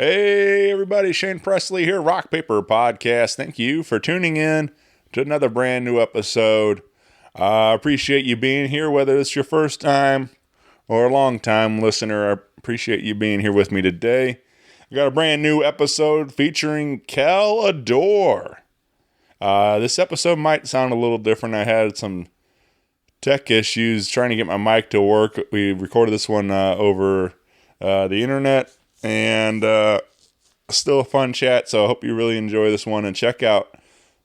Hey everybody, Shane Presley here, Rock Paper Podcast. Thank you for tuning in to another brand new episode. I appreciate you being here, whether it's your first time or a long time listener. I appreciate you being here with me today. I got a brand new episode featuring Kel Adore. This episode might sound a little different. I had some tech issues trying to get my mic to work. We recorded this one over the internet. And still a fun chat, so I hope you really enjoy this one. And check out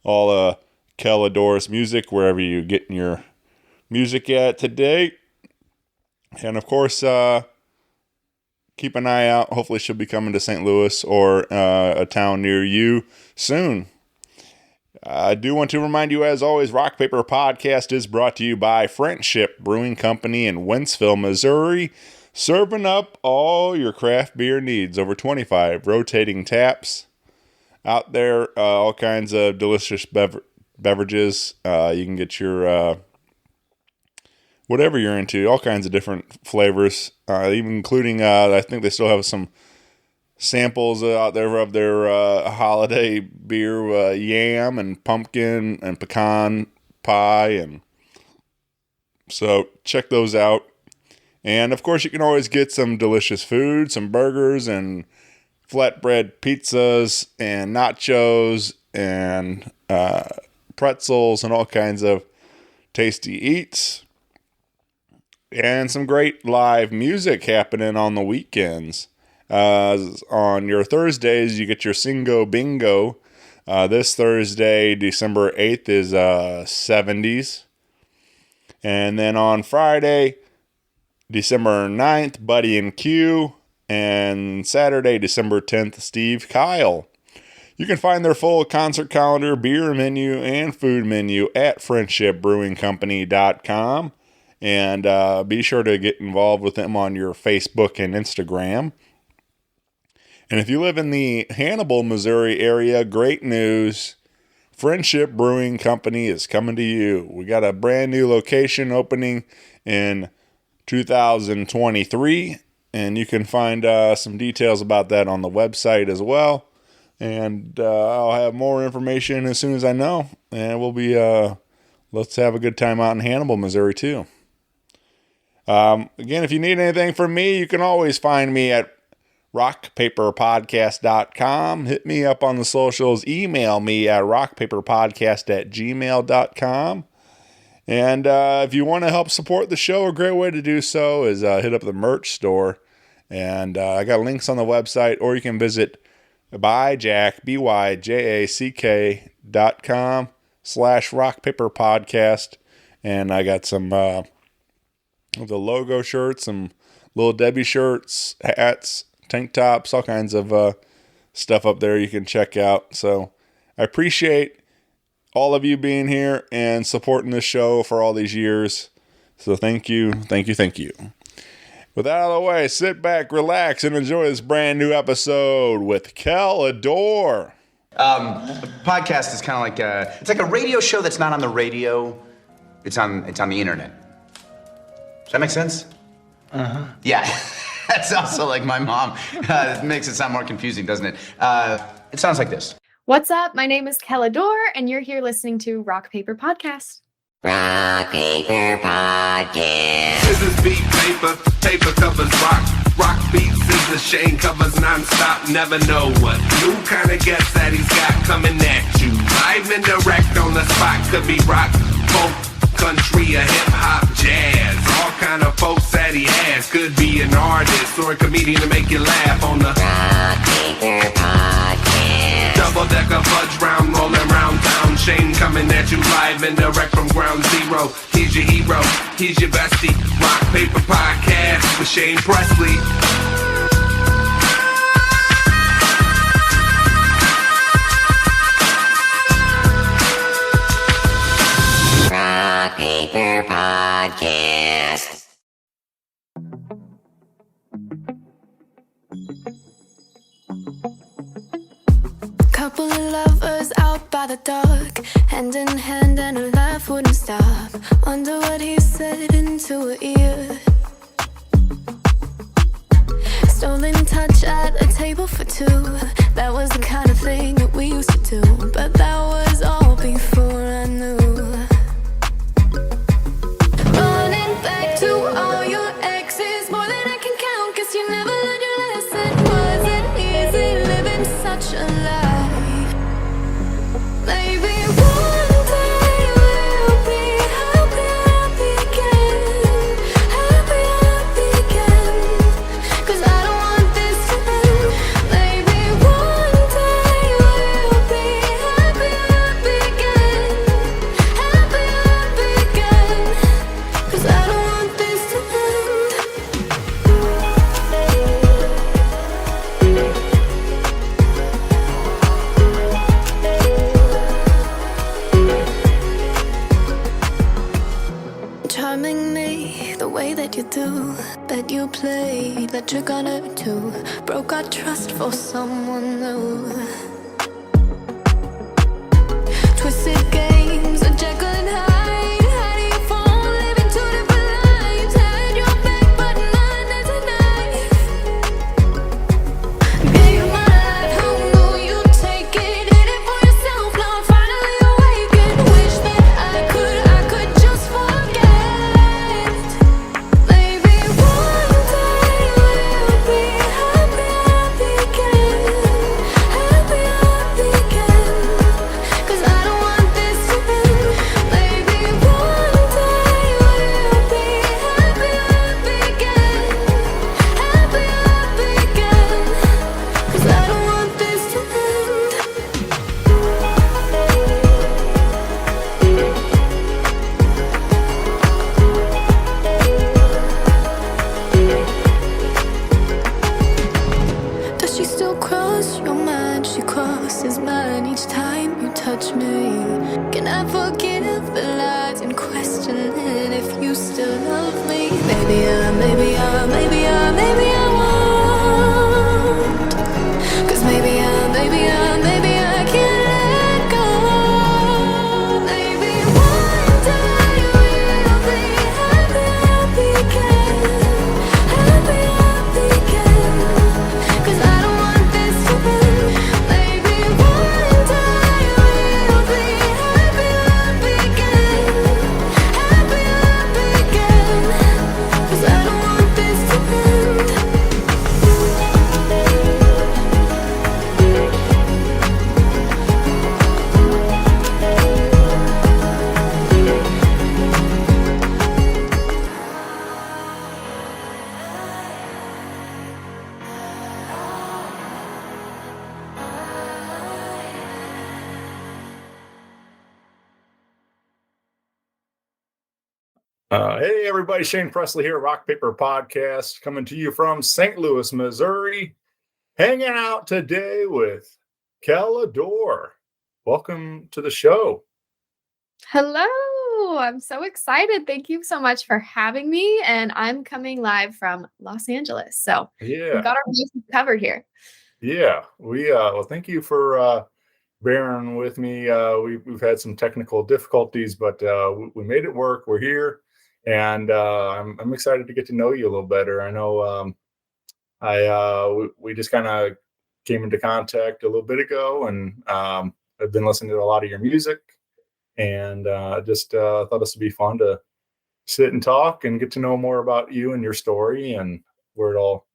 all Kel Adore's music wherever you're getting your music at today. And of course, keep an eye out. Hopefully she'll be coming to St. Louis or a town near you soon. I do want to remind you, as always, Rock Paper Podcast is brought to you by Friendship Brewing Company in Wentzville, Missouri. Serving up all your craft beer needs. Over 25 rotating taps out there. All kinds of delicious beverages. You can get your whatever you're into. All kinds of different flavors. Even including, I think they still have some samples out there of their holiday beer. Yam and pumpkin and pecan pie. And so check those out. And, of course, you can always get some delicious food, some burgers and flatbread pizzas and nachos and pretzels and all kinds of tasty eats. And some great live music happening on the weekends. On your Thursdays, you get your Singo Bingo. This Thursday, December 8th, is 70s. And then on Friday, December 9th, Buddy and Q, and Saturday, December 10th, Steve Kyle. You can find their full concert calendar, beer menu, and food menu at friendshipbrewingcompany.com, and be sure to get involved with them on your Facebook and Instagram. And if you live in the Hannibal, Missouri area, great news. Friendship Brewing Company is coming to you. We got a brand new location opening in 2023, and you can find some details about that on the website as well. And I'll have more information as soon as I know. And we'll be let's have a good time out in Hannibal, Missouri too. Again, if you need anything from me, you can always find me at rockpaperpodcast.com. Hit me up on the socials. Email me at rockpaperpodcast@gmail.com. And if you want to help support the show, a great way to do so is hit up the merch store. And I got links on the website, or you can visit byjack.com/rockpaperpodcast. And I got some of the logo shirts, some Little Debbie shirts, hats, tank tops, all kinds of stuff up there you can check out. So I appreciate all of you being here and supporting this show for all these years. So thank you. With that out of the way, sit back, relax, and enjoy this brand new episode with Kel Adore. The podcast is kind of like it's like a radio show that's not on the radio. It's on the internet. Does that make sense? Uh-huh. Yeah. That's also like my mom. It makes it sound more confusing, doesn't it? It sounds like this. What's up? My name is Kel Adore, and you're here listening to Rock Paper Podcast. Rock Paper Podcast. Scissors beat paper, paper covers rock. Rock beats scissors, Shane covers non-stop. Never know what new kind of guest that he's got coming at you. Live and direct on the spot. Could be rock, folk, country, or hip-hop, jazz. All kind of folks that he has. Could be an artist or a comedian to make you laugh on the Rock Paper Podcast. Double-decker fudge round, rolling round town. Shane coming at you live and direct from ground zero. He's your hero, he's your bestie. Rock Paper Podcast with Shane Presley. Rock Paper Podcast. Couple of lovers out by the dock, hand in hand and a laugh wouldn't stop. Wonder what he said into her ear. Stolen touch at a table. table for two. That was the kind of thing that we used to do. But that was all before I knew. Running back to all your exes, more than I can count, 'cause you never learned your lesson. Wasn't easy living such a life. Maybe one day we'll be happy, happy again. Happy, happy again. 'Cause I don't want this to end. Maybe one day we'll be happy, happy again. Happy, happy again. 'Cause I don't want this to end. Charming me the way that you do, that you play that trick on her too. Broke our trust for someone new. Twisted games, a Jekyll and Hyde. How do you fall, living two different lives? Had your back, but mine is a knife. Gave my life, how will you take it? Did it for yourself, now I'm finally awakened. Wish that I could just forget. Maybe one day we'll be happy, happy again. Happy, happy again. 'Cause I don't want this to end. Maybe one day we'll be happy, happy again. Happy, happy again. 'Cause I don't want this to end. Does she still cross your mind? She crosses mine each time you touch me. Can I forgive the lies and questioning if you still love me? Maybe I won't. 'Cause maybe I can't let go. Maybe one day we'll be happy, happy again. Happy, happy again. 'Cause I don't want this to end. Maybe one day we'll be happy, happy again. Happy, happy again. 'Cause I don't want this to end. Hey, everybody. Shane Presley here, Rock Paper Podcast, coming to you from St. Louis, Missouri. Hanging out today with Kel Adore. Welcome to the show. Hello. I'm so excited. Thank you so much for having me. And I'm coming live from Los Angeles. So Yeah. we've got our bases covered here. Yeah. Well, thank you for bearing with me. We've had some technical difficulties, but we made it work. We're here. And I'm excited to get to know you a little better. I know we just kind of came into contact a little bit ago, and I've been listening to a lot of your music, and just thought this would be fun to sit and talk and get to know more about you and your story and where it all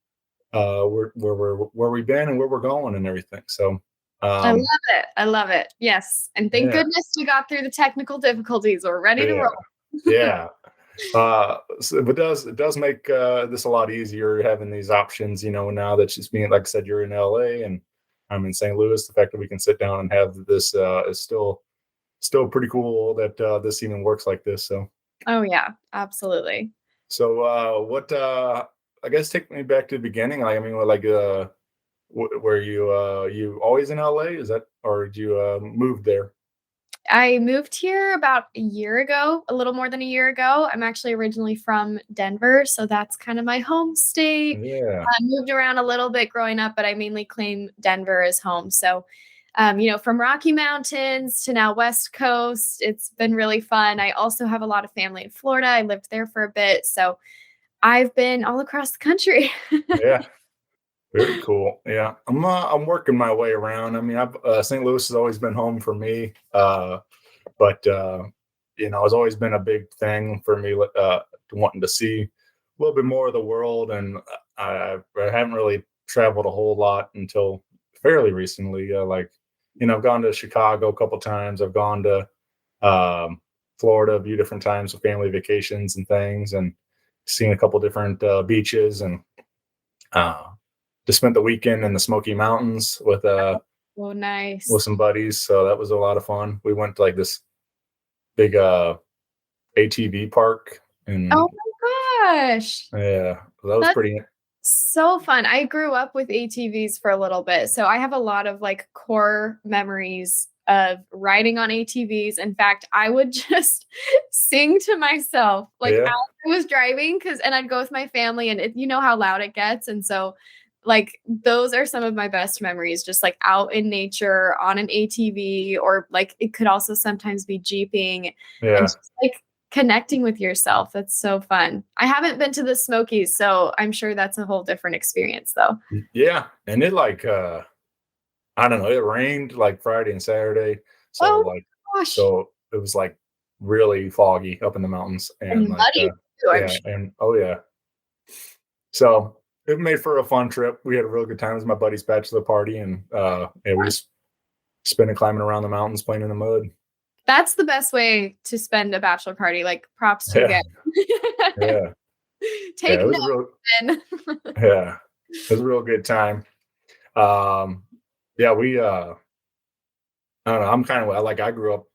where we've been and where we're going and everything. So I love it. I love it. Yes. And thank Yeah. goodness we got through the technical difficulties. We're ready to Yeah. roll. Yeah. But it does make this a lot easier having these options, now that it's being, like I said, you're in LA and I'm in St. Louis. The fact that we can sit down and have this is still pretty cool that this even works like this. So Oh, yeah. Absolutely. what I guess take me back to the beginning. Like, I mean, like were you always in LA? Is that, or did you move there? I moved here about a year ago, a little more than a year ago. I'm actually originally from Denver, so that's kind of my home state. Yeah. I moved around a little bit growing up, but I mainly claim Denver as home. So, from Rocky Mountains to now West Coast, it's been really fun. I also have a lot of family in Florida. I lived there for a bit, so I've been all across the country. Yeah. Very cool. Yeah, I'm working my way around. I mean, I've St. Louis has always been home for me, but it's always been a big thing for me, wanting to see a little bit more of the world, and I haven't really traveled a whole lot until fairly recently. I've gone to Chicago a couple times. I've gone to Florida a few different times with family vacations and things, and seen a couple different beaches, and uh, just spent the weekend in the Smoky Mountains Oh, nice. with some buddies. So that was a lot of fun. We went to like this big ATV park, and Oh my gosh. yeah, that was That's pretty. so fun. I grew up with ATVs for a little bit, so I have a lot of like core memories of riding on ATVs. In fact, I would just sing to myself like Yeah, as I was driving and I'd go with my family and you know how loud it gets. And so like those are some of my best memories, just like out in nature on an ATV, or like it could also sometimes be jeeping and yeah, just like connecting with yourself. That's so fun. I haven't been to the Smokies, so I'm sure that's a whole different experience though. yeah. And it I don't know. It rained like Friday and Saturday, so Oh like gosh. so it was like really foggy up in the mountains, and And muddy too, I'm yeah, sure. and oh yeah. So it made for a fun trip. We had a real good time. It was my buddy's bachelor party, and yeah, we just spent it climbing around the mountains, playing in the mud. That's the best way to spend a bachelor party. Like props to you Yeah, guys. yeah, yeah. Take It was notes a real then. yeah, it was a real good time. Um, yeah, we I don't know. I'm kind of like I grew up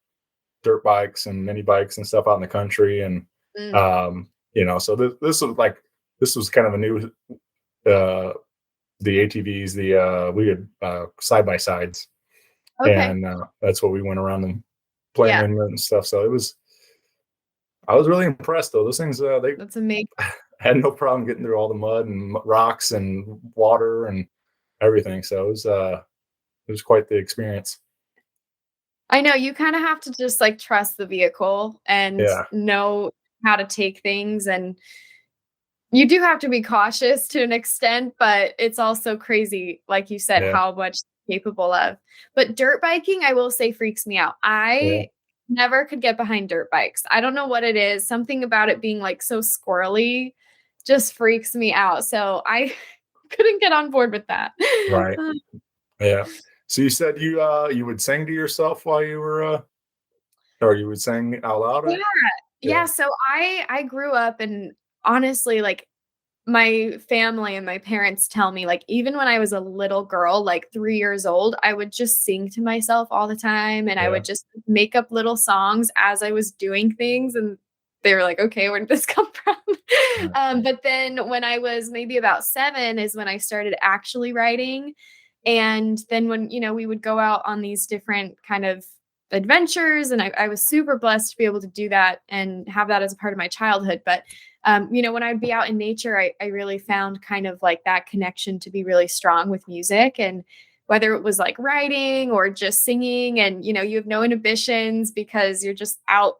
dirt bikes and mini bikes and stuff out in the country, and Mm, so this was kind of a new uh the ATVs, we had side by sides, okay. and that's what we went around and playing Yeah, in and stuff. So I was really impressed though. Those things they that's amazing. had no problem getting through all the mud and rocks and water and everything. So it was quite the experience. I know you kind of have to just like trust the vehicle and Yeah, know how to take things, and you do have to be cautious to an extent, but it's also crazy, like you said, yeah, how much they're capable of. But dirt biking, I will say, freaks me out. yeah. I never could get behind dirt bikes. I don't know what it is. Something about it being like so squirrely just freaks me out. So I couldn't get on board with that. Right. Yeah. So you said you would sing to yourself while you were or you would sing out loud? Yeah. Yeah. Yeah, so I grew up and honestly, like, my family and my parents tell me, like, even when I was a little girl, like 3 years old, I would just sing to myself all the time, and I Yeah. would just make up little songs as I was doing things, and they were like, "Okay, where did this come from?" Right. But then when I was maybe about 7 is when I started actually writing, and then when, we would go out on these different kind of adventures, and I was super blessed to be able to do that and have that as a part of my childhood. But when I'd be out in nature, I really found kind of like that connection to be really strong with music. And whether it was like writing or just singing, and you have no inhibitions because you're just out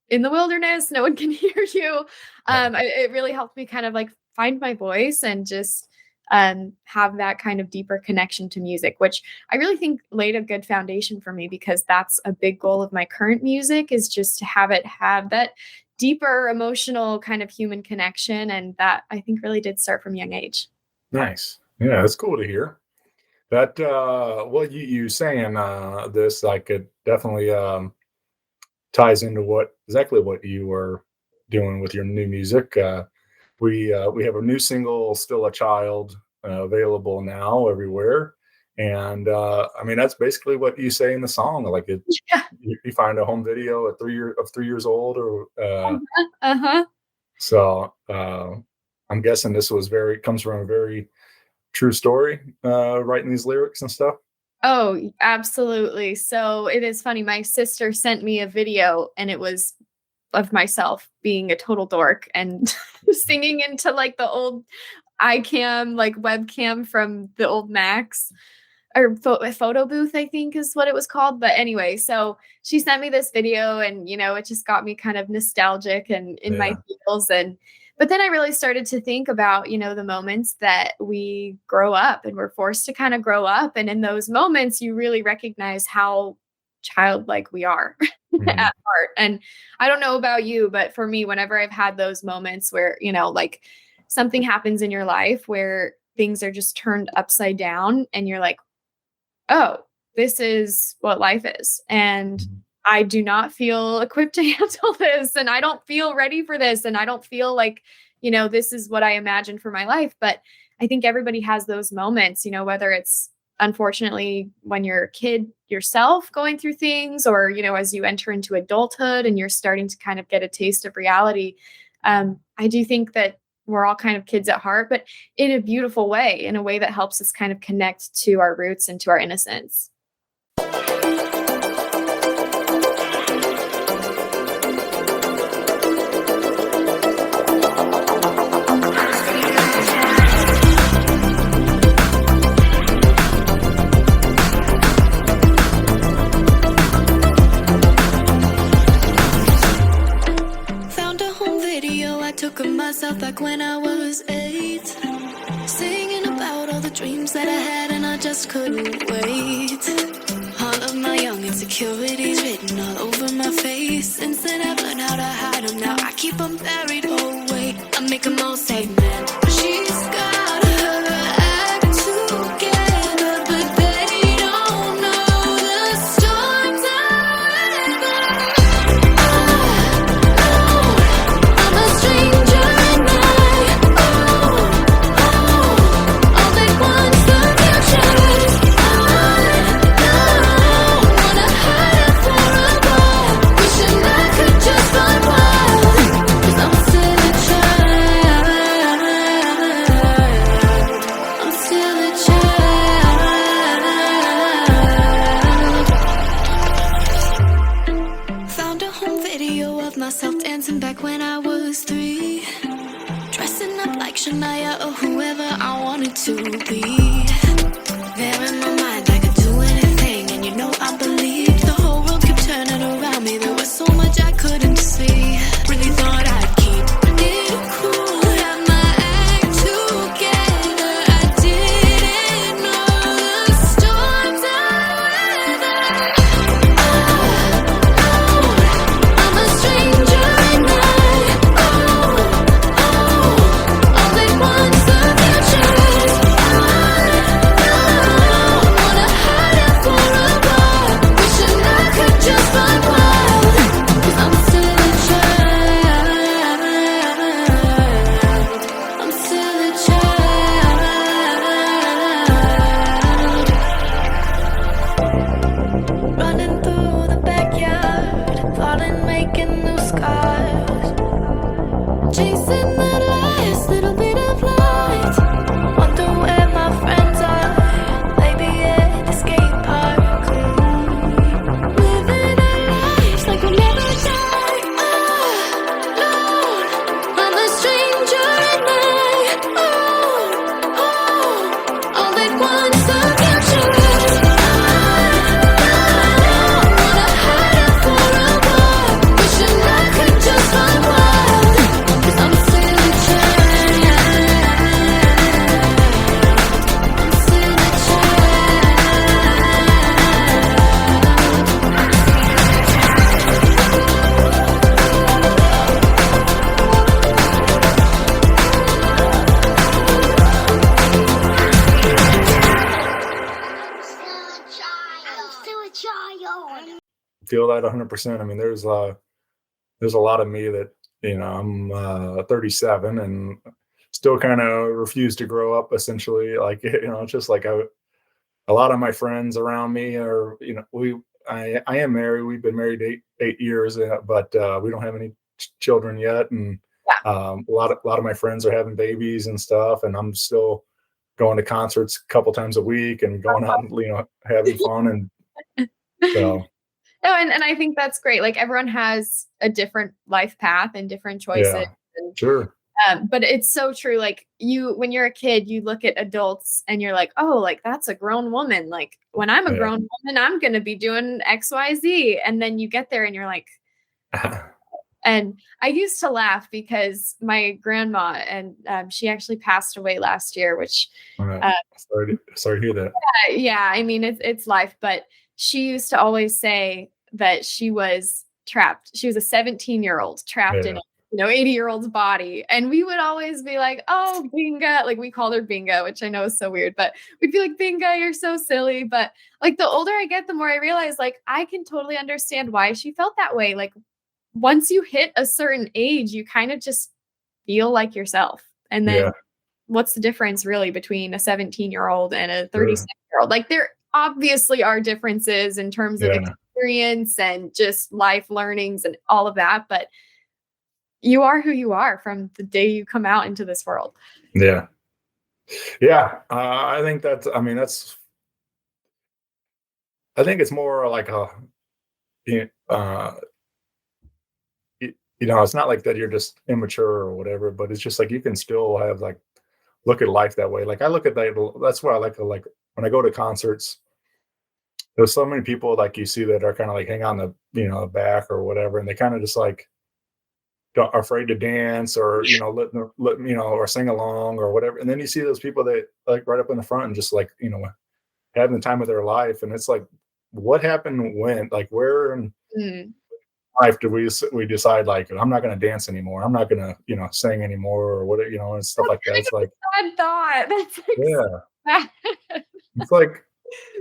in the wilderness, no one can hear you. Right. It really helped me kind of like find my voice and just have that kind of deeper connection to music, which I really think laid a good foundation for me, because that's a big goal of my current music, is just to have it have that deeper emotional kind of human connection. And that I think really did start from a young age. Nice. Yeah, that's cool to hear. That well you saying this like it definitely ties into what exactly what you were doing with your new music. We have a new single, "Still a Child," available now everywhere, and I mean that's basically what you say in the song. Like Yeah. you find a home video at 3 years old, or Uh-huh. so. I'm guessing this was very comes from a very true story, writing these lyrics and stuff. Oh, absolutely. So it is funny. My sister sent me a video, and it was of myself being a total dork and singing into like the old iCam, like webcam from the old Macs, or photo booth, I think is what it was called. But anyway, so she sent me this video, and it just got me kind of nostalgic and in my Yeah, feels. And But then I really started to think about, the moments that we grow up and we're forced to kind of grow up. And in those moments, you really recognize how childlike we are at Mhm. heart. And I don't know about you, but for me, whenever I've had those moments where, like something happens in your life where things are just turned upside down and you're like, oh, this is what life is. And Mhm. I do not feel equipped to handle this. And I don't feel ready for this. And I don't feel like, this is what I imagined for my life. But I think everybody has those moments, whether it's unfortunately when you're a kid yourself going through things or, as you enter into adulthood and you're starting to kind of get a taste of reality. I do think that we're all kind of kids at heart, but in a beautiful way, in a way that helps us kind of connect to our roots and to our innocence. Found a home video I took of myself back when I was 8. Singing about all the dreams that I had and I just couldn't wait. All of my young insecurities written all over my face. Instead I've learned how to hide them, now I keep them buried. Oh wait, I make them all say, man, she's got her act together, but they don't know the storms I'm a stranger and all they want's the future. Wanna hide it for a while, wishing I could just find wild. 'Cause I'm still a child. I'm still a child. Found a home video of myself dancing back when I was 3. Dressing up like Shania or whoever I wanted to be. There in my mind, I could do anything, and I believed the whole world kept turning around me. There was so much I couldn't see. Really thought I'd keep it cool, have my act together. I didn't know the storms I'm a stranger and all they want's the future. Wanna hide it for a while, wishing I could just find wild. 'Cause I'm still a child. I'm still a child. Running through the backyard, falling, making new scars. Chasing that last little bit of light. Wonder where my friends are. Maybe at the skate park. Living our lives like we'll never die. Lord, I'm a stranger and all they want's the future. Wanna hide it for a while, wishing I could just find wild. 'Cause I'm still a child. I'm still a Feel that 100%. I mean, there's a lot of me that, I'm 37 and still kind of refuse to grow up essentially. Like, it's just like a lot of my friends around me are, I am married. We've been married eight years, but we don't have any children yet. And a lot of my friends are having babies and stuff. And I'm still going to concerts a couple times a week and going out and, having fun. And so, No, and I think that's great. Like everyone has a different life path and different choices. yeah, And, sure. but it's so true. Like when you're a kid, you look at adults and you're like, oh, like that's a grown woman. Like when I'm a Yeah. grown woman, I'm going to be doing X, Y, Z. And then you get there and you're like, And I used to laugh because my grandma, and she actually passed away last year, which All right. uh, Sorry to hear that. yeah, I mean it's life, but she used to always say that she was trapped. She was a 17-year-old trapped in Yeah. a 80-year-old's body. And we would always be like, "Oh, Binga." Like we called her Binga, which I know is so weird, but we'd be like, "Binga, you're so silly." But like the older I get, the more I realize like I can totally understand why she felt that way. Like once you hit a certain age, you kind of just feel like yourself. And Yeah. then what's the difference really between a 17-year-old and a Sure. 36-year-old? Like there obviously are differences in terms of Yeah. experience and just life learnings and all of that, but you are who you are from the day you come out into this world. Yeah. Yeah. I think that's. I mean, that's. I think it's more like a. y- Uh, it's not like that you're just immature or whatever, but it's just like you can still have like look at life that way. Like I look at that. That's what I like when I go to concerts. There's so many people like you see that are kind of like hang on the back or whatever, and they kind of just like don't, are afraid to dance or or sing along or whatever. And then you see those people that like right up in the front and just like having the time of their life. And it's like, what happened when? Like where in Mm. life do we decide like I'm not going to dance anymore? I'm not going to sing anymore or whatever and stuff like that. It's like Bad thought. That's like yeah, bad. it's like,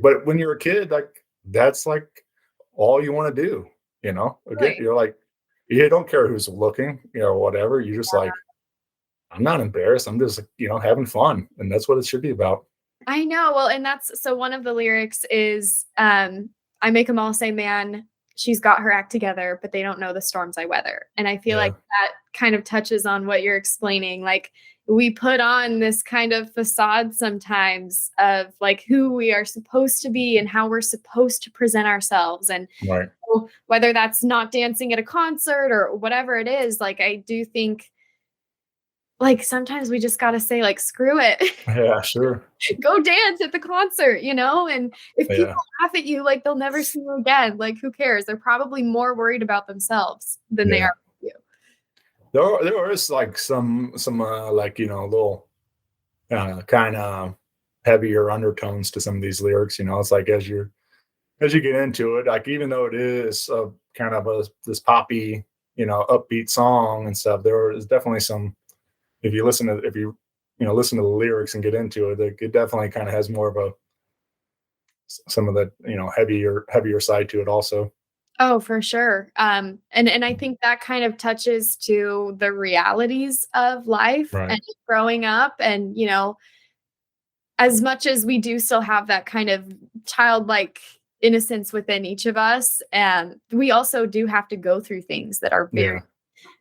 but when you're a kid, like that's like all you want to do. Again, Right. you're like you don't care who's looking, whatever. You just like I'm not embarrassed. I'm just, having fun. And that's what it should be about. I know. Well, and that's so one of the lyrics is I make them all say, "Man, she's got her act together, but they don't know the storms I weather." And I feel like Yeah. that kind of touches on what you're explaining. Like we put on this kind of facade sometimes of like who we are supposed to be and how we're supposed to present ourselves. And Right. whether that's not dancing at a concert or whatever it is, like I do think like sometimes we just got to say like screw it. Yeah, sure. Go dance at the concert, and if people Yeah. laugh at you, like they'll never see you again. Like who cares? They're probably more worried about themselves than they Yeah. are with you. There is like some like, little kind of heavier undertones to some of these lyrics, it's like as you get into it, like even though it is kind of this poppy, upbeat song and stuff, there is definitely some if you listen to the lyrics and get into it, it definitely kind of has more of some of the heavier side to it also. Oh, for sure. And I think that kind of touches to the realities of life Right. and growing up. And as much as we do still have that kind of childlike innocence within each of us, we also do have to go through things that are very Yeah.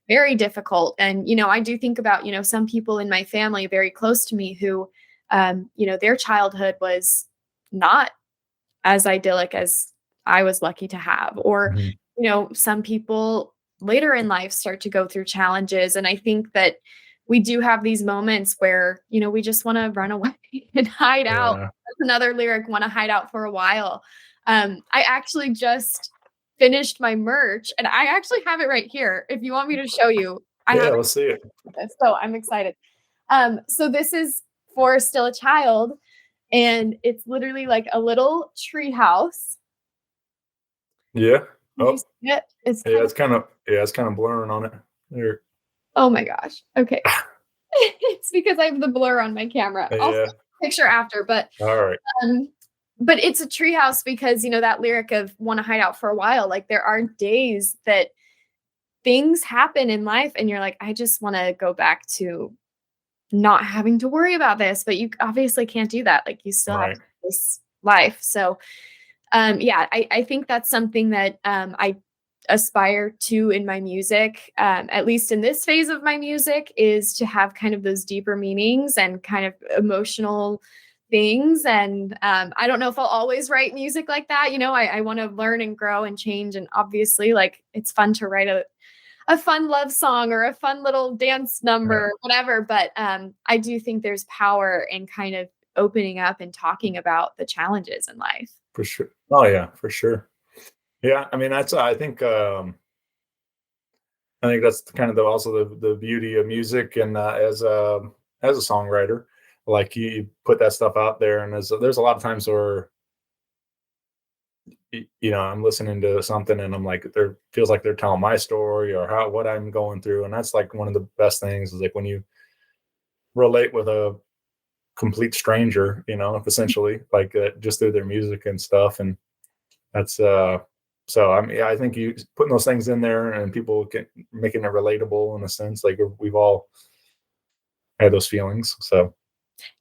very difficult. And, I do think about, some people in my family very close to me who, their childhood was not as idyllic as I was lucky to have. Or, Mhm. some people later in life start to go through challenges. And I think that we do have these moments where, we just want to run away and hide out. Yeah. That's another lyric, want to hide out for a while. I actually just finished my merch and I actually have it right here. If you want me to show you, I Yeah, have let's see it. it. So I'm excited. So this is for Still a Child, and it's literally like a little tree house. Yeah. Can you Oh, see it? It's yeah, kind of, it's kind of blurring on it. There. oh my gosh. Okay. It's because I have the blur on my camera. I'll send Yeah. a picture after, All right. um, but it's a treehouse because that lyric of want to hide out for a while. Like there are days that things happen in life, and you're like, I just want to go back to not having to worry about this, but you obviously can't do that. Like you still have Right. to face life. So yeah, I think that's something that I aspire to in my music, at least in this phase of my music, is to have kind of those deeper meanings and kind of emotional things. And I don't know if I'll always write music like that. I want to learn and grow and change. And obviously, like it's fun to write a fun love song or a fun little dance Yeah. number, whatever. But I do think there's power in kind of opening up and talking about the challenges in life. For sure. Oh yeah, for sure. Yeah. I mean, I think I think that's kind of also the beauty of music, and as a songwriter, like you put that stuff out there, and there's a lot of times where I'm listening to something and I'm like, there feels like they're telling my story or what I'm going through, and that's like one of the best things is like when you relate with a complete stranger, essentially like just through their music and stuff, and that's so I mean, I think you putting those things in there and people can making it relatable in a sense, like we've all had those feelings. So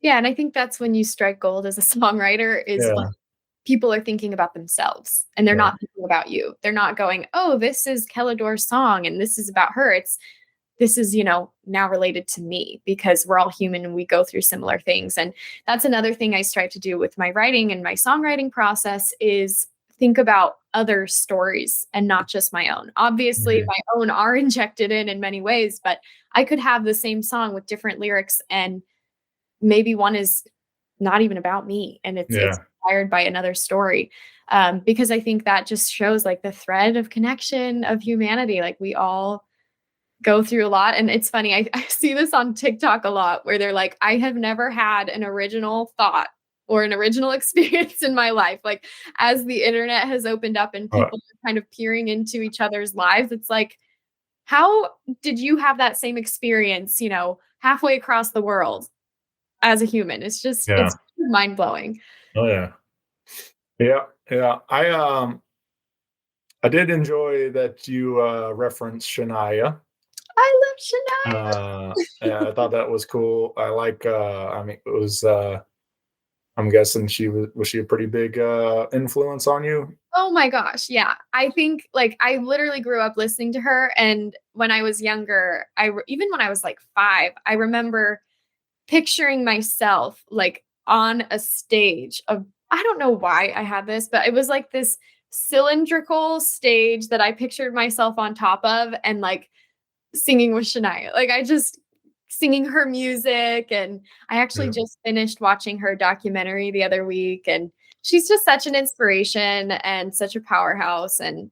Yeah, and I think that's when you strike gold as a songwriter is when yeah, people are thinking about themselves and they're right, not thinking about you. They're not going, "Oh, this is Kel Adore's song and this is about her." It's this is, now related to me because we're all human and we go through similar things. And that's another thing I strive to do with my writing and my songwriting process is think about other stories and not just my own. Obviously, mhm, my own are injected in many ways, but I could have the same song with different lyrics and maybe one is not even about me and it's yeah, inspired by another story. Because I think that just shows like the thread of connection of humanity. Like we all go through a lot. And it's funny, I see this on TikTok a lot where they're like, I have never had an original thought or an original experience in my life. Like as the internet has opened up and uh, people are kind of peering into each other's lives, it's like, how did you have that same experience, halfway across the world as a human? yeah, It's mind blowing. oh yeah, yeah, yeah. I did enjoy that you referenced Shania. I love Shania. Yeah, I thought that was cool. I like. I mean, it was. I'm guessing was she a pretty big influence on you? Oh my gosh, yeah. I think, like, I literally grew up listening to her, and when I was younger, even when I was, like, 5, I remember picturing myself, like, on a stage of I don't know why I had this, but it was, like, this cylindrical stage that I pictured myself on top of and, like, singing with Shania. Like, I just singing her music, and I actually Yeah, just finished watching her documentary the other week, and she's just such an inspiration and such a powerhouse, and,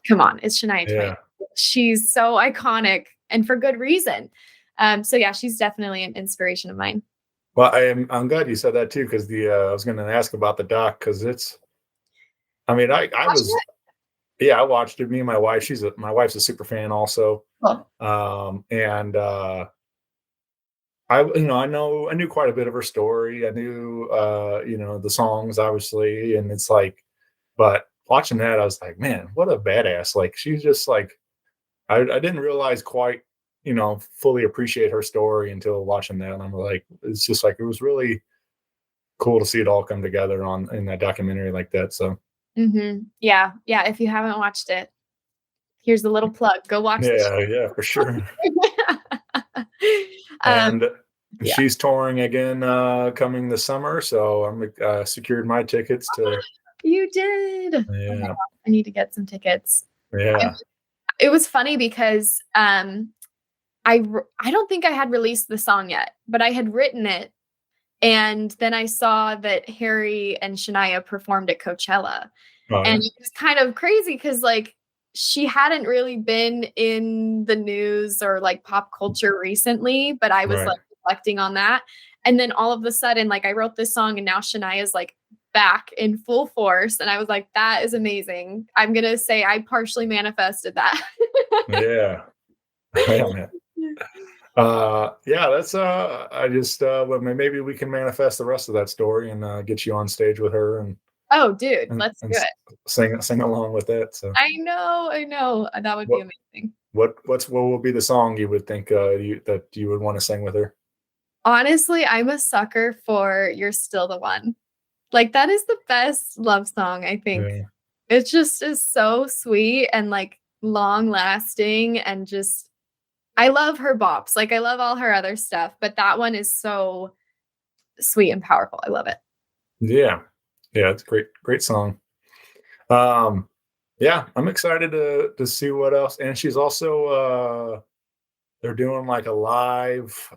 come on, it's Shania Twain. yeah. She's so iconic and for good reason. So yeah, she's definitely an inspiration of mine. Well, I'm glad you said that too, because the I was going to ask about the doc because it's. I mean, I Watching was it? yeah, I watched it. Me and my wife. My wife's a super fan also. Cool. And I knew quite a bit of her story. I knew the songs obviously, and it's like, but watching that, I was like, man, what a badass! Like she's just like I didn't realize quite fully appreciate her story until watching that, and I'm like, it's just like it was really cool to see it all come together on in that documentary like that. So Yeah, yeah, if you haven't watched it, here's a little plug. Go watch the yeah, yeah, for sure. Um, And yeah. she's touring again coming this summer, so I'm secured my tickets to. You did. Oh my Yeah, god, I need to get some tickets. I yeah, It was funny because, I don't think I had released the song yet, but I had written it, and then I saw that Harry and Shania performed at Coachella, oh and yeah, it was kind of crazy because like, she hadn't really been in the news or, like, pop culture recently, but I was, right, like, reflecting on that, and then all of a sudden, like, I wrote this song, and now Shania's, like, back in full force, and I was like, "That is amazing." I'm gonna say I partially manifested that. yeah, yeah, man. Yeah, that's I just well, maybe we can manifest the rest of that story and get you on stage with her and Oh, dude, and, let's and do s- it. sing along with that. So I know, that would be what amazing. what will be the song you would think that you would want to sing with her? Honestly, I'm a sucker for "You're Still the One." Like, that is the best love song, I think. Yeah, It just is so sweet and, like, long lasting and just I love her bops, like, I love all her other stuff, but that one is so sweet and powerful. I love it. yeah, yeah. It's a great song. Um, yeah, I'm excited to see what else. And she's also they're doing like a live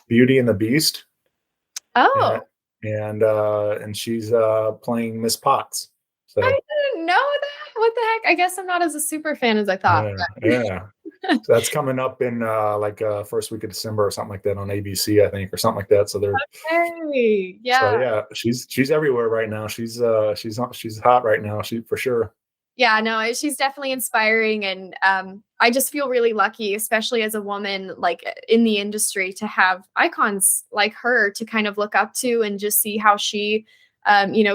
Beauty and the Beast, and Oh, and she's playing Miss Potts. I So didn't know what the heck? I guess I'm not as a super fan as I thought. Yeah. So that's coming up in first week of December or something like that on ABC, I think, or something like that. So they're Hey, so yeah. yeah, she's everywhere right now. She's hot right now. She for sure. Yeah, no, she's definitely inspiring, and I just feel really lucky, especially as a woman, like in the industry, to have icons like her to kind of look up to and just see how she,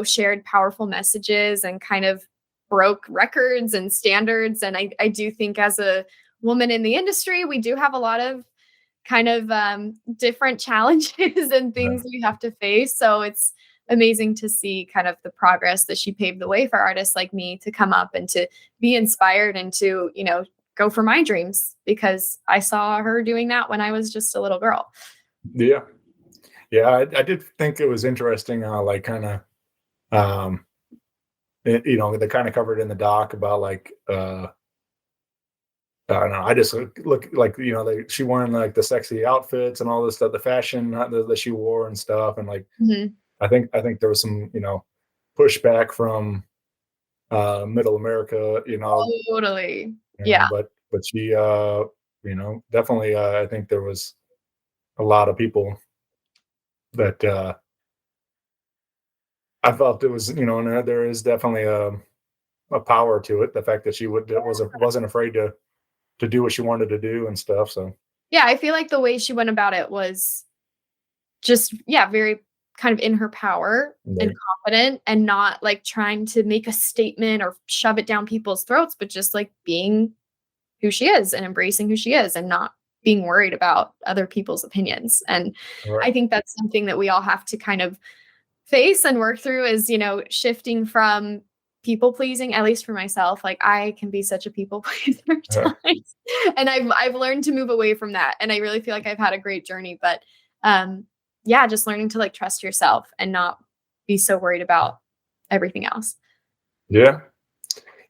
shared powerful messages and kind of broke records and standards. And I do think as a woman in the industry, we do have a lot of kind of different challenges and Yeah. things we have to face. So it's amazing to see kind of the progress that she paved the way for artists like me to come up and to be inspired and to, go for my dreams, because I saw her doing that when I was just a little girl. Yeah. Yeah. I did think it was interesting how like kind of they kind of covered in the doc about like I don't know. I just look like she wearing like the sexy outfits and all this stuff, the fashion that she wore and stuff, and like Mhm. I think there was some pushback from Middle America, Totally. Yeah. but she definitely I think there was a lot of people that I felt it was and there is definitely a power to it. The fact that she wasn't afraid to do what she wanted to do and stuff. So Yeah. I feel like the way she went about it was just, yeah, very kind of in her power and right, confident, and not like trying to make a statement or shove it down people's throats, but just like being who she is and embracing who she is and not being worried about other people's opinions. And right, I think that's something that we all have to kind of face and work through, is, shifting from people pleasing, at least for myself. Like I can be such a people pleaser yeah, at times. And I've learned to move away from that. And I really feel like I've had a great journey. But yeah, just learning to like trust yourself and not be so worried about everything else. yeah.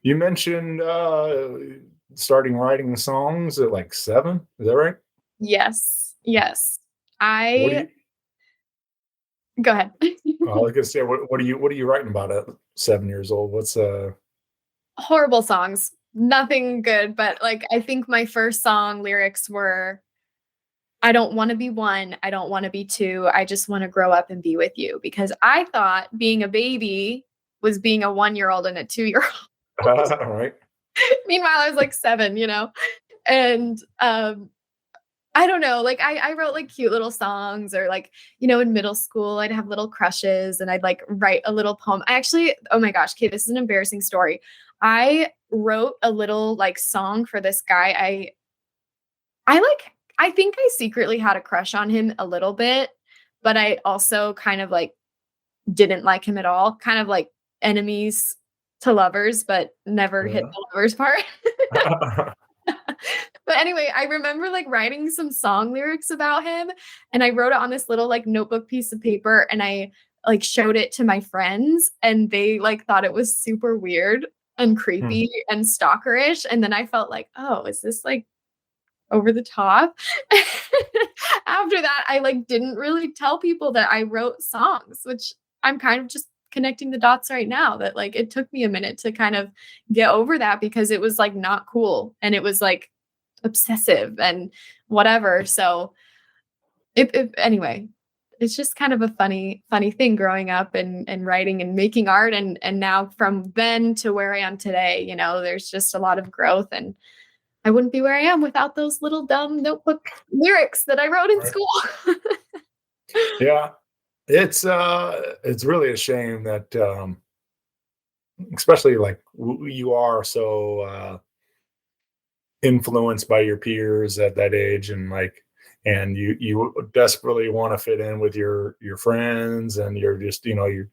You mentioned starting writing the songs at like 7. Is that right? Yes. Yes. What do I you? Go ahead. I was gonna say, what are you writing about at 7 years old? What's Horrible songs. Nothing good, but like I think my first song lyrics were, I don't want to be one, I don't want to be two, I just want to grow up and be with you, because I thought being a baby was being a 1-year-old and a 2-year-old. all right? Meanwhile, I was like 7, And I don't know, like I wrote like cute little songs, or like, in middle school, I'd have little crushes and I'd like write a little poem. I actually, oh my gosh, Kate, this is an embarrassing story. I wrote a little like song for this guy. I think I secretly had a crush on him a little bit, but I also kind of like didn't like him at all. Kind of like enemies to lovers, but never hit Yeah. the lovers part. But anyway, I remember like writing some song lyrics about him, and I wrote it on this little like notebook piece of paper, and I like showed it to my friends, and they like thought it was super weird and Hmm. creepy and stalkerish. And then I felt like, oh, is this like over the top? After that, I like didn't really tell people that I wrote songs, which I'm kind of just connecting the dots right now, that like it took me a minute to kind of get over that, because it was like not cool and it was like obsessive and whatever. So anyway, it's just kind of a funny thing growing up and writing and making art, and now from then to where I am today, there's just a lot of growth, and I wouldn't be where I am without those little dumb notebook lyrics that I wrote in Right. school. Yeah. It's really a shame that especially like you are so influenced by your peers at that age, and like and you desperately want to fit in with your friends, and you're just you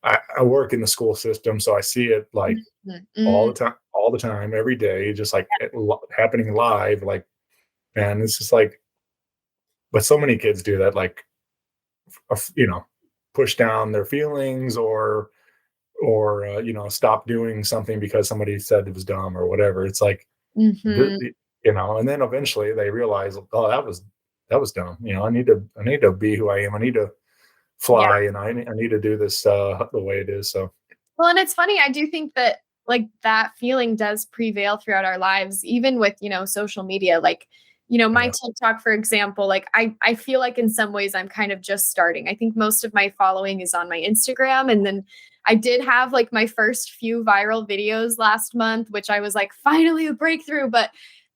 I work in the school system, so I see it like Mhm. Mm, all the time, every day, just like happening live. Like, man, it's just like, but so many kids do that, like, push down their feelings, or stop doing something because somebody said it was dumb or whatever. It's like, mhm. and then eventually they realize, oh, that was dumb. I need to be who I am. I need to Yeah. fly, and I need to do this the way it is. So Well, and it's funny, I do think that like that feeling does prevail throughout our lives, even with, social media. Like, my Yeah. TikTok, for example, like I feel like in some ways I'm kind of just starting. I think most of my following is on my Instagram. And then I did have like my first few viral videos last month, which I was like, finally a breakthrough. But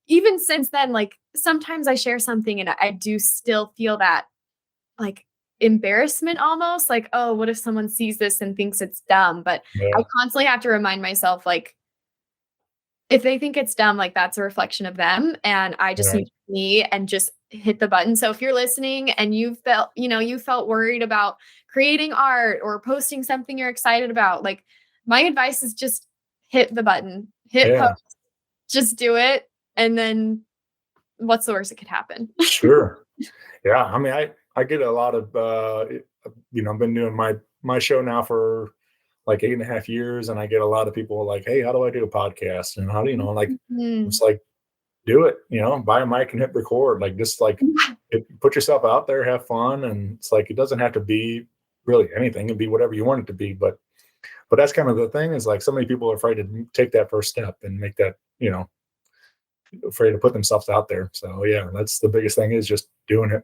even since then, like sometimes I share something and I do still feel that like embarrassment almost like, oh, what if someone sees this and thinks it's dumb? But I Yeah. constantly have to remind myself, like, if they think it's dumb, like that's a reflection of them. And I just need Right. to be me and just hit the button. So if you're listening and you felt worried about creating art or posting something you're excited about, like my advice is just hit the button, hit Yeah. post, just do it. And then what's the worst that could happen? Sure. Yeah. I mean, I get a lot of, I've been doing my show now for like 8.5 years, and I get a lot of people like, "Hey, how do I do a podcast?" And how do like, Mhm. it's like, do it, buy a mic and hit record. Like, just like put yourself out there, have fun. And it's like, it doesn't have to be really anything. It can be whatever you want it to be. But that's kind of the thing, is like so many people are afraid to take that first step and make that, afraid to put themselves out there. So yeah, that's the biggest thing, is just doing it.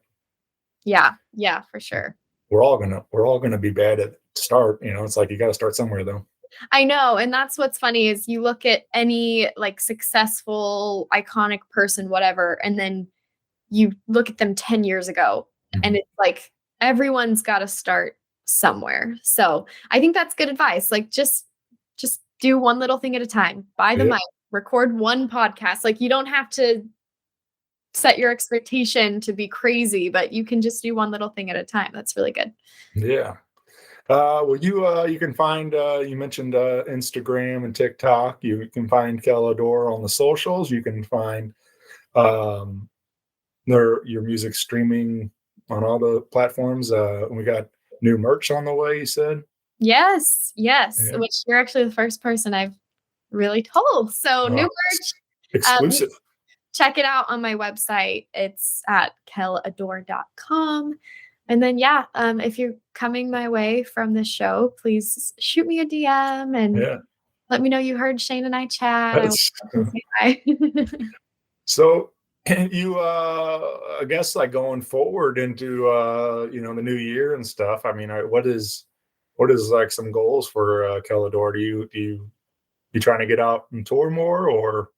Yeah. Yeah, for sure. We're all gonna be bad at start. It's like, you got to start somewhere though. I know, and that's what's funny is you look at any, like, successful, iconic person, whatever, and then you look at them 10 years ago, and Mhm. it's like everyone's gotta start somewhere. So, I think that's good advice, like, just do one little thing at a time. Buy the Yeah, mic, record one podcast, like, you don't have to set your expectation to be crazy, but you can just do one little thing at a time. That's really good. yeah. Well, you can find, you mentioned Instagram and TikTok. You can find Kel Adore on the socials. You can find um, your music streaming on all the platforms. We got new merch on the way, you said? Yes, yes, Yeah. which you're actually the first person I've really told. So, new It's merch, you exclusive. check it out on my website. It's at keladore.com. And then, yeah, if you're coming my way from the show, please shoot me a DM and Yeah. let me know you heard Shane and I chat. I would That's love to say hi. so. You, I guess, like going forward into the new year and stuff. I mean, what is like some goals for Kelador? Do you trying to get out and tour more, or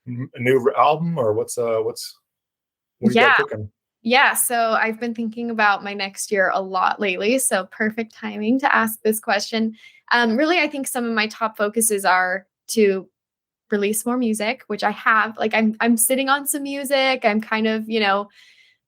a new album, or what do you got Yeah. cooking? Yeah, so I've been thinking about my next year a lot lately, so perfect timing to ask this question. Really, I think some of my top focuses are to release more music, which I have. Like I'm sitting on some music. I'm kind of,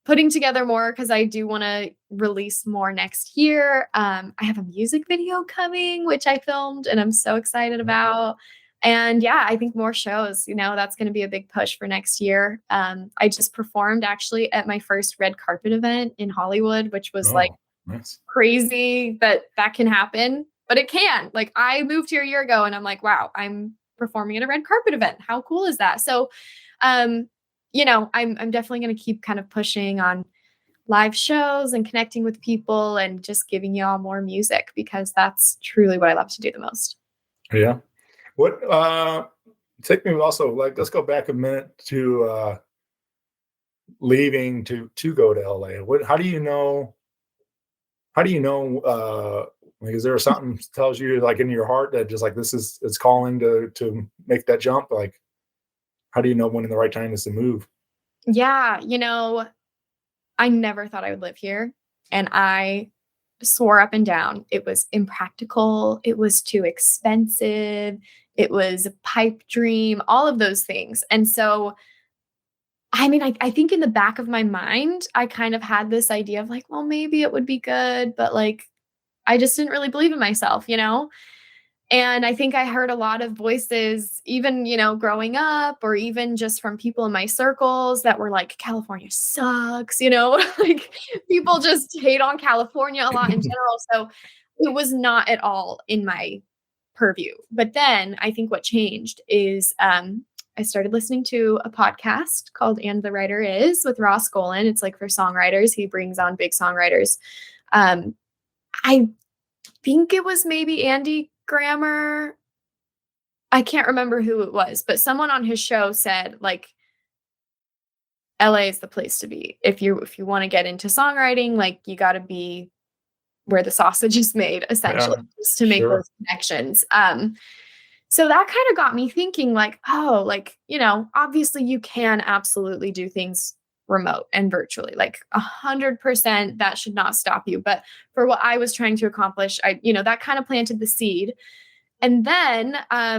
putting together more because I do want to release more next year. I have a music video coming, which I filmed and I'm so excited about. And yeah, I think more shows, that's going to be a big push for next year. I just performed actually at my first red carpet event in Hollywood, which was like Oh, nice. crazy that that can happen, but it can. Like I moved here a year ago and I'm like, wow, I'm performing at a red carpet event. How cool is that? So, um, I'm definitely going to keep kind of pushing on live shows and connecting with people and just giving y'all more music because that's truly what I love to do the most. Yeah. What take me also, like, let's go back a minute to leaving to go to LA. What how do you know like, is there something that tells you, like, in your heart, that just like, this is it's calling to make that jump? Like, how do you know when the right time is to move? Yeah, I never thought I would live here. And I swore up and down it was impractical, it was too expensive, it was a pipe dream, all of those things. And so, I mean, I think in the back of my mind, I kind of had this idea of like, well, maybe it would be good, but like, I just didn't really believe in myself. And I think I heard a lot of voices, even, growing up, or even just from people in my circles that were like, California sucks. Like people just hate on California a lot in general. So it was not at all in my purview. But then I think what changed is I started listening to a podcast called And the Writer Is with Ross Golan. It's like for songwriters. He brings on big songwriters. Um, I think it was maybe Andy Grammer I can't remember who it was, but someone on his show said, like, LA is the place to be. If you wanna get into songwriting, like, you gotta be where the sausage is made, essentially, Yeah, just to make sure. those connections. So that kinda got me thinking, like, oh, like, obviously you can absolutely do things remote and virtually, like, 100% that should not stop you, but for what I was trying to accomplish, that kinda planted the seed. And then, I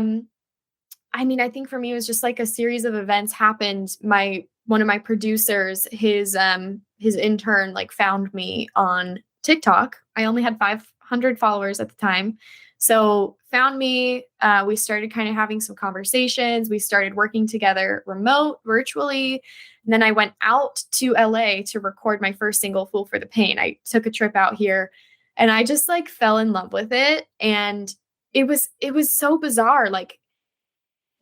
mean, I think for me, it was just like a series of events happened. One of my producers, his intern, like, found me on TikTok. I only had 500 followers at the time. So found me, we started kind of having some conversations. We started working together remote, virtually. And then I went out to LA to record my first single, Fool for the Pain. I took a trip out here and I just like fell in love with it. And it was so bizarre. Like,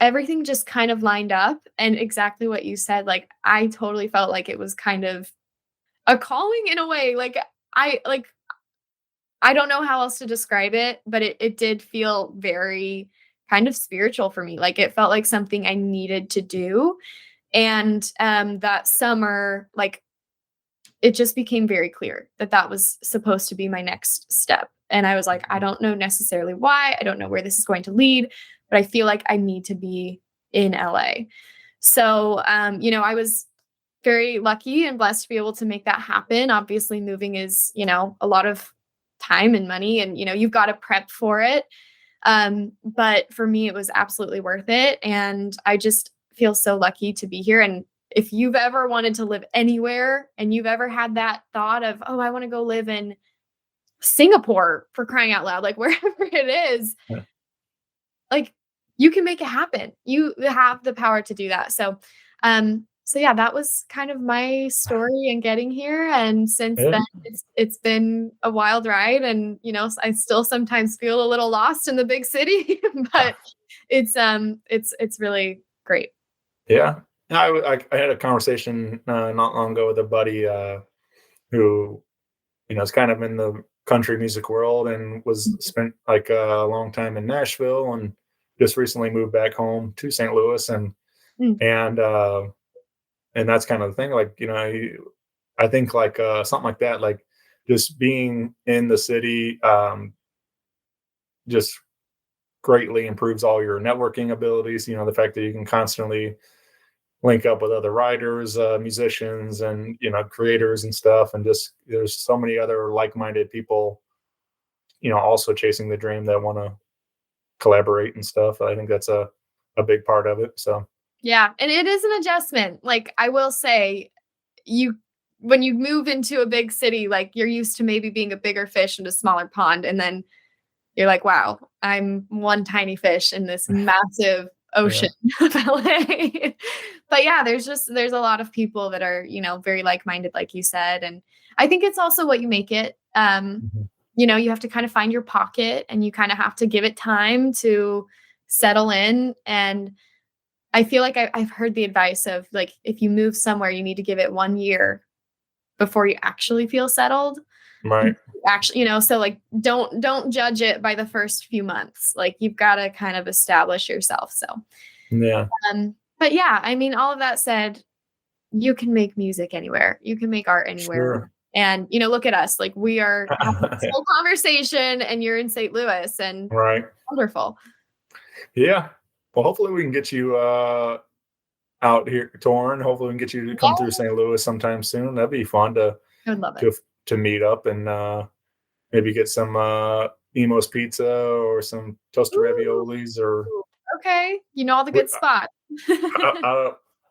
everything just kind of lined up, and exactly what you said, like, I totally felt like it was kind of a calling in a way, like, I don't know how else to describe it, but it did feel very kind of spiritual for me, like, it felt like something I needed to do, and, that summer, like, it just became very clear that that was supposed to be my next step, and I was like, "I don't know necessarily why, I don't know where this is going to lead, but I feel like I need to be in LA." So, I was very lucky and blessed to be able to make that happen. Obviously, moving is, a lot of time and money, and, you've got to prep for it. But for me, it was absolutely worth it. And I just feel so lucky to be here. And if you've ever wanted to live anywhere and you've ever had that thought of, oh, I want to go live in Singapore, for crying out loud, like, wherever it is, Yeah. like, you can make it happen. You have the power to do that. So yeah, that was kind of my story in getting here. And since Yeah. then, it's been a wild ride. And I still sometimes feel a little lost in the big city, but it's really great. Yeah. I had a conversation not long ago with a buddy who, is kind of in the country music world and was spent like a long time in Nashville and just recently moved back home to St. Louis. Mm. And that's kind of the thing. Like, I think like something like that, like just being in the city, just greatly improves all your networking abilities. The fact that you can constantly link up with other writers, musicians, and creators and stuff, and just there's so many other like-minded people, also chasing the dream that want to collaborate and stuff. I think that's a big part of it. So Yeah, and it is an adjustment. Like, I will say, you when you move into a big city, like, you're used to maybe being a bigger fish in a smaller pond, and then you're like, "Wow, I'm one tiny fish in this massive yeah, ocean of LA." But yeah, there's a lot of people that are, very like-minded, like you said, and I think it's also what you make it. Mhm. You have to kind of find your pocket, and you kind of have to give it time to settle in. And I feel like I've heard the advice of, like, if you move somewhere, you need to give it 1 year before you actually feel settled. Right. Actually, so, like, don't judge it by the first few months. Like, you've gotta kind of establish yourself. So, Yeah. but yeah, I mean, all of that said, you can make music anywhere. You can make art anywhere. Sure. And, look at us. Like, we are having this whole conversation and you're in St. Louis, and Right. wonderful. Yeah. Well, hopefully we can get you out here touring. Hopefully we can get you to come through Yeah, St. Louis sometime soon. That'd be fun to I would love it. to to meet up and maybe get some Emo's pizza or some toasted Ooh, raviolis or okay. You know all the good spots.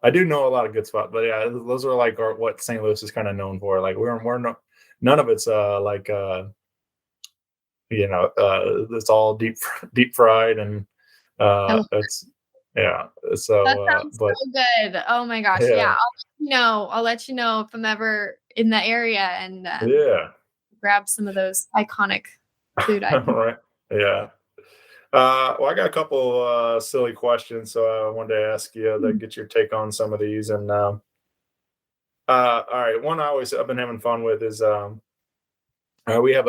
I do know a lot of good spots, but yeah, those are like what St. Louis is kind of known for. Like we're no, none of it's like it's all deep fried and I love it's yeah. That So sounds but so good. Oh my gosh, yeah, yeah, I'll let you know if I'm ever in the area, and, yeah, grab some of those iconic food items. right, yeah. Well, I got a couple silly questions, so I wanted to ask you to Mm, get your take on some of these. And all right, one I've been having fun with is we have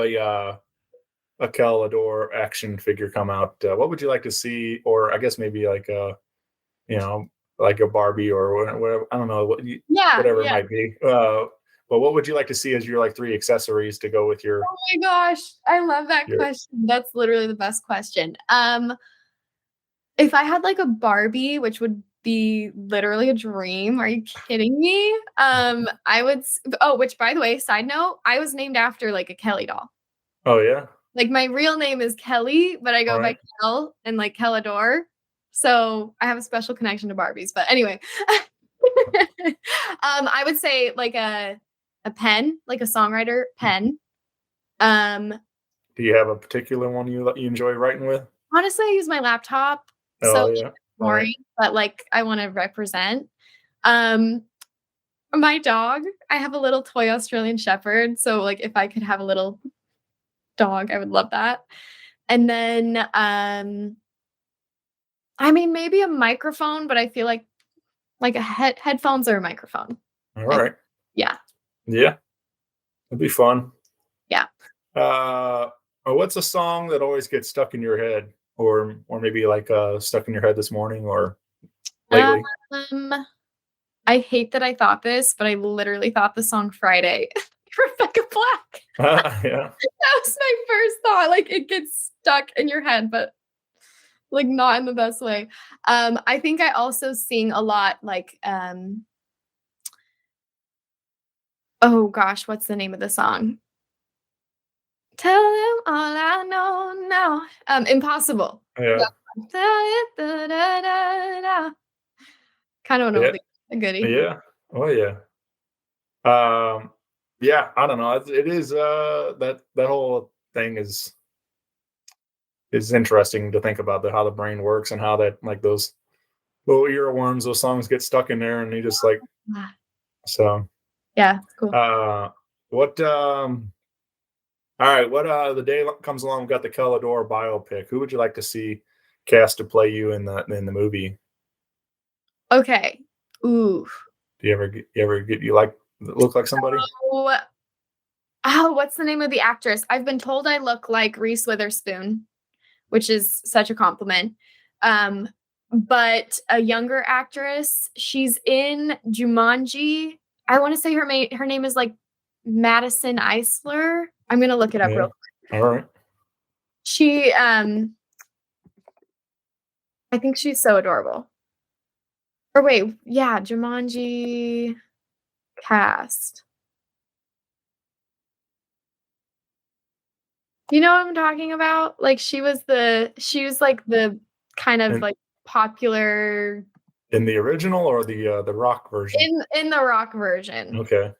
a Kel Adore action figure come out, what would you like to see? Or I guess maybe like a, you know, like a Barbie or whatever. I don't know Yeah, whatever it yeah. might be. But what would you like to see as your like 3 accessories to go with your Oh my gosh, I love that your? question. That's literally the best question. If I had like a Barbie, which would be literally a dream, are you kidding me? Which by the way, side note, I was named after like a Kelly doll. Oh yeah, Like my real name is Kelly, but I all go by right. Kel and like Kel Adore. So I have a special connection to Barbies. But anyway, I would say like a pen, like a songwriter pen. Um, Do you have a particular one you enjoy writing with? Honestly, I use my laptop, so Oh like, yeah, it's all right. boring, but like I want to represent. Um, my dog, I have a little toy Australian Shepherd, so like if I could have a little dog, I would love that. And then I mean maybe a microphone, but I feel like a headphones or a microphone. All I, right. yeah. Yeah, it'd be fun. Yeah. What's a song that always gets stuck in your head, or maybe like stuck in your head this morning or lately? Um I hate that I thought this, but I literally thought the song Friday. Rebecca Black. Yeah. That was my first thought. Like it gets stuck in your head, but like not in the best way. I think I also sing a lot like oh gosh, what's the name of the song? Tell them all I know now. Impossible. Yeah. Kind of an Yeah. oldie, a goodie. Yeah. Oh yeah. Yeah, I don't know. It is that whole thing is interesting to think about how the brain works and how that like those little earworms, those songs get stuck in there and you just like Ah, so yeah, it's cool. what all right, what the day comes along, we've got the Kel Adore biopic. Who would you like to see cast to play you in the movie? Okay. Ooh. Do you ever get you like look like somebody? Oh, oh, what's the name of the actress? I've been told I look like Reese Witherspoon, which is such a compliment. Um, but a younger actress, she's in Jumanji. I want to say her name is like Madison Eisler. I'm gonna look it up real Yeah. quick. All right. She I think she's so adorable. Or wait, yeah, Jumanji cast. You know what I'm talking about? Like she was like the kind of And like popular in the original or the rock version? in the rock version. Okay.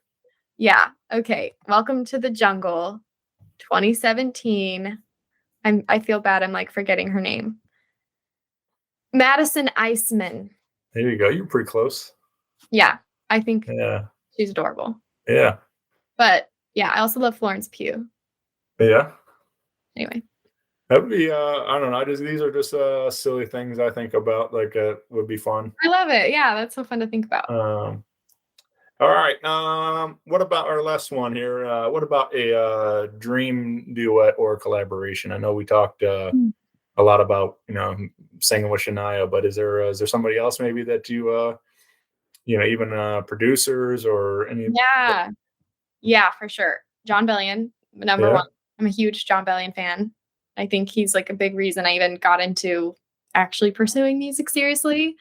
Yeah. Okay. Welcome to the Jungle 2017. I feel bad I'm like forgetting her name. Madison Iceman. There you go. You're pretty close. Yeah. I think Yeah. she's adorable. Yeah. But yeah, I also love Florence Pugh. Yeah. Anyway. That would be I don't know. These are just silly things I think about like would be fun. I love it. Yeah, that's so fun to think about. All right. What about our last one here? What about a dream duet or collaboration? I know we talked Mm. a lot about singing with Shania, but is there somebody else maybe that you even producers or any? Yeah. Yeah, for sure. John Bellion, number Yeah. one. I'm a huge John Bellion fan. I think he's like a big reason I even got into actually pursuing music seriously.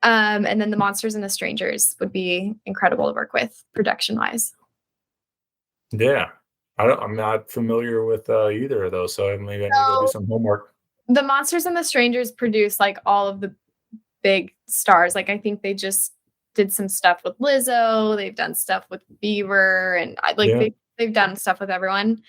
And then the Monsters and the Strangers would be incredible to work with production wise. Yeah. I'm not familiar with either of those, so maybe I need to go do So some homework. the Monsters and the Strangers produce like all of the big stars. Like I think they just did some stuff with Lizzo. They've done stuff with Bieber, and Yeah. they've done stuff with everyone.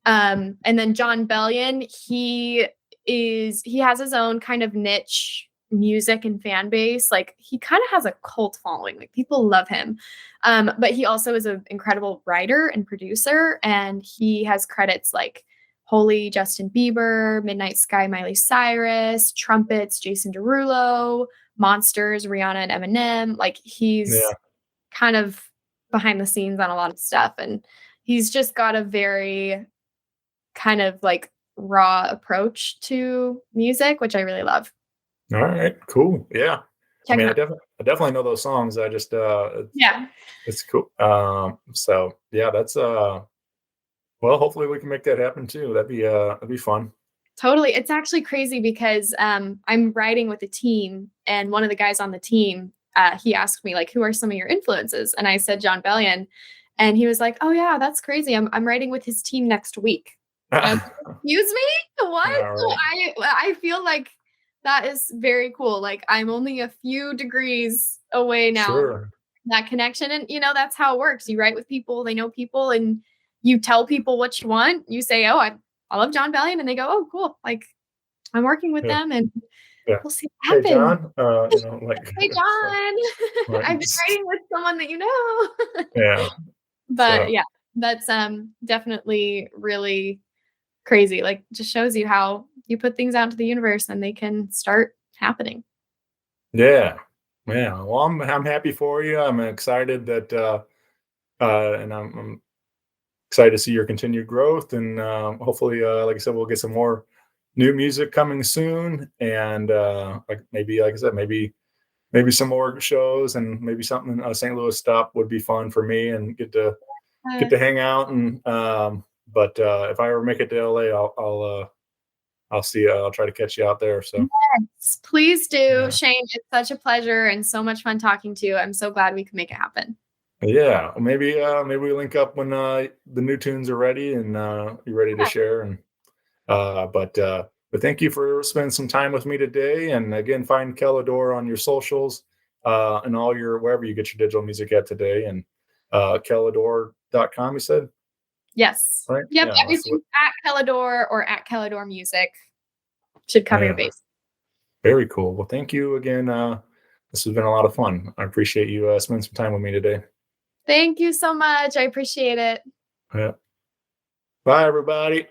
And then John Bellion, he has his own kind of niche music and fan base. Like he kind of has a cult following. Like people love him. But he also is an incredible writer and producer, and he has credits like Holy, Justin Bieber, Midnight Sky, Miley Cyrus, Trumpets, Jason Derulo, Monsters, Rihanna and Eminem. Like he's Yeah. kind of behind the scenes on a lot of stuff, and he's just got a very kind of like raw approach to music, which I really love. All right, cool. Yeah. I Check mean, 'em I out. definitely know those songs. I just Yeah, it's cool. So yeah, that's well, hopefully we can make that happen too. That'd be fun. totally. It's actually crazy because I'm writing with a team, and one of the guys on the team, he asked me like, "Who are some of your influences?" And I said John Bellion, and he was like, "Oh yeah, that's crazy. I'm writing with his team next week." And I was like, excuse me, what? All So right. I feel like that is very cool. Like I'm only a few degrees away now from Sure. that connection, and that's how it works. You write with people, they know people, and you tell people what you want. You say, "Oh, I love John Bellion," and they go, "Oh, cool. Like I'm working with Yeah. them, and Yeah. we'll see what Hey, happens." John. Like, Hey, so, John, like, I've been writing with someone that you know. yeah. But So yeah, that's definitely really crazy. Like just shows you how you put things out into the universe and they can start happening. yeah, yeah. Well, I'm happy for you. I'm excited that and I'm excited to see your continued growth, and hopefully, like I said, we'll get some more new music coming soon, and like maybe, like I said, maybe some more shows, and maybe something St. Louis stop would be fun for me, and get Uh, to hang out. And but if I ever make it to LA, I'll see. I'll try to catch you out there. So please do, yeah, Shane. It's such a pleasure and so much fun talking to you. I'm so glad we could make it happen. yeah. Maybe we link up when the new tunes are ready, and you're ready to Yeah, share. And but thank you for spending some time with me today. And again, find Kel Adore on your socials and all your wherever you get your digital music at today. And keladore.com, you said, yes. right? Yep. Yeah, that's what. Everything's at Kelador or at Kelador Music should cover your Yeah, base. very cool. Well, thank you again. This has been a lot of fun. I appreciate you spending some time with me today. Thank you so much. I appreciate it. Yeah. Bye, everybody.